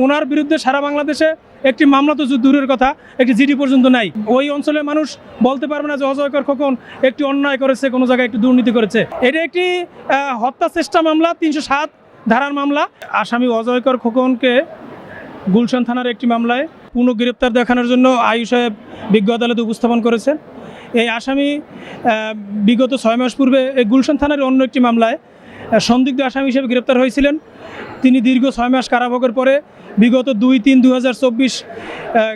ওনার বিরুদ্ধে সারা বাংলাদেশে একটি মামলা তো দূরের কথা, একটি জিডি পর্যন্ত নাই। ওই অঞ্চলের মানুষ বলতে পারবে না যে অজয়কর খোকন একটি অন্যায় করেছে, কোনো জায়গায় একটি দুর্নীতি করেছে। এটা একটি হত্যা চেষ্টা মামলা, 307 ধারার মামলা। আসামি অজয়কর খোকনকে গুলশান থানার একটি মামলায় পুনঃগ্রেপ্তার দেখানোর জন্য আয়ু সাহেব বিজ্ঞ আদালতে উপস্থাপন করেছেন। এই আসামি বিগত 6 মাস পূর্বে এই গুলশান থানার অন্য একটি মামলায় সন্দিগ্ধ আসামি হিসেবে গ্রেপ্তার হয়েছিলেন। তিনি দীর্ঘ 6 মাস কারাভোগের পরে বিগত 2-3-2024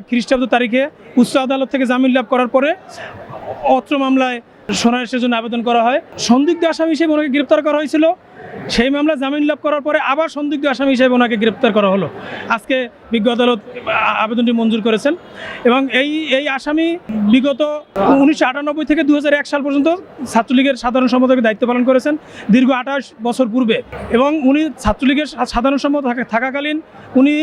খ্রিস্টাব্দ তারিখে উচ্চ আদালত থেকে জামিন লাভ করার পরে অত্র মামলায় সোনারেশের জন্য আবেদন করা হয়। সন্দিগ্ধ আসামি হিসেবে ওনাকে গ্রেপ্তার করা হয়েছিল। সেই মামলা জামিন লাভ করার পরে আবার সন্দিগ্ধ আসামি হিসেবে ওনাকে গ্রেপ্তার করা হলো। আজকে বিজ্ঞ আদালত আবেদনটি মঞ্জুর করেছেন এবং এই আসামি বিগত 1998 থেকে 2001 সাল পর্যন্ত ছাত্রলীগের সাধারণ সম্পাদকের দায়িত্ব পালন করেছেন দীর্ঘ 28 বছর পূর্বে। এবং উনি ছাত্রলীগের সাধারণ সম্পাদক থাকাকালীন উনি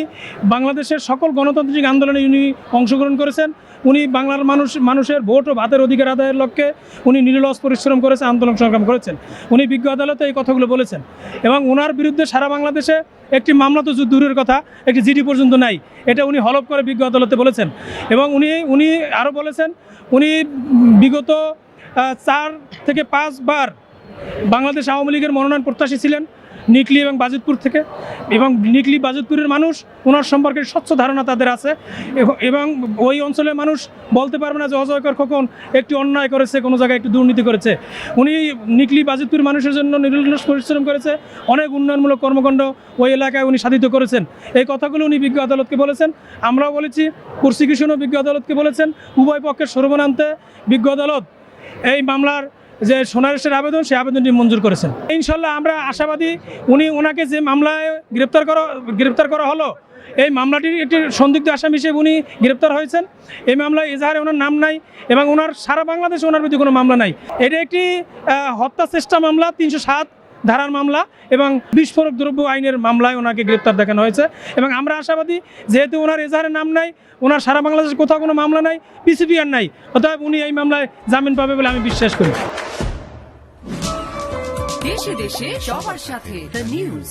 বাংলাদেশের সকল গণতান্ত্রিক আন্দোলনে উনি অংশগ্রহণ করেছেন। উনি বাংলার মানুষের ভোট ও ভাতের অধিকার আদায়ের লক্ষ্যে উনি নিরলস পরিশ্রম করেছেন, আন্দোলন সংগ্রাম করেছেন। উনি বিজ্ঞ আদালতে এই কথাগুলো বলেছেন এবং ওনার বিরুদ্ধে সারা বাংলাদেশে একটি মামলা তো দূরের কথা, একটি জিডি পর্যন্ত নাই। এটা উনি হলফ করে বিজ্ঞ আদালতে বলেছেন। এবং উনি আরও বলেছেন উনি বিগত 4 থেকে 5 বার বাংলাদেশ আওয়ামী লীগের মনোনয়ন প্রত্যাশী ছিলেন নিকলি এবং বাজিতপুর থেকে। এবং নিকলি বাজিতপুরের মানুষ ওনার সম্পর্কে স্বচ্ছ ধারণা তাদের আছে এবং ওই অঞ্চলের মানুষ বলতে পারবে না যে অজয়কর খোকন একটি অন্যায় করেছে, কোনো জায়গায় একটি দুর্নীতি করেছে। উনি নিকলি বাজিতপুর মানুষের জন্য নিরলস পরিশ্রম করেছে, অনেক উন্নয়নমূলক কর্মকাণ্ড ওই এলাকায় উনি সাধিত করেছেন। এই কথাগুলো উনি বিজ্ঞ আদালতকে বলেছেন। আমরাও বলেছি, প্রসিকিউশনও বিজ্ঞ আদালতকে বলেছেন। উভয় পক্ষের সর্বনান্তে বিজ্ঞ আদালত এই মামলার যে সোনারেশের আবেদন, সেই আবেদনটি মঞ্জুর করেছেন। ইনশাল্লাহ আমরা আশাবাদী ওনাকে যে মামলায় গ্রেপ্তার করা হলো, এই মামলাটির একটি সন্দিগ্ধ আসামি হিসেবে উনি গ্রেপ্তার হয়েছেন। এই মামলায় এজাহারে ওনার নাম নাই এবং ওনার সারা বাংলাদেশে ওনার বিরুদ্ধে কোনো মামলা নাই। এটা একটি হত্যা চেষ্টা মামলা, 307 ধারার মামলা এবং বিস্ফোরক দ্রব্য আইনের মামলায় ওনাকে গ্রেপ্তার দেখানো হয়েছে। এবং আমরা আশাবাদী, যেহেতু ওনার এজাহারে নাম নাই, ওনার সারা বাংলাদেশে কোথাও কোনো মামলা নাই, পিসিপিআর নাই, অতএব উনি এই মামলায় জামিন পাবে বলে আমি বিশ্বাস করি। দেশে দেশে সবার সাথে দ্য নিউজ।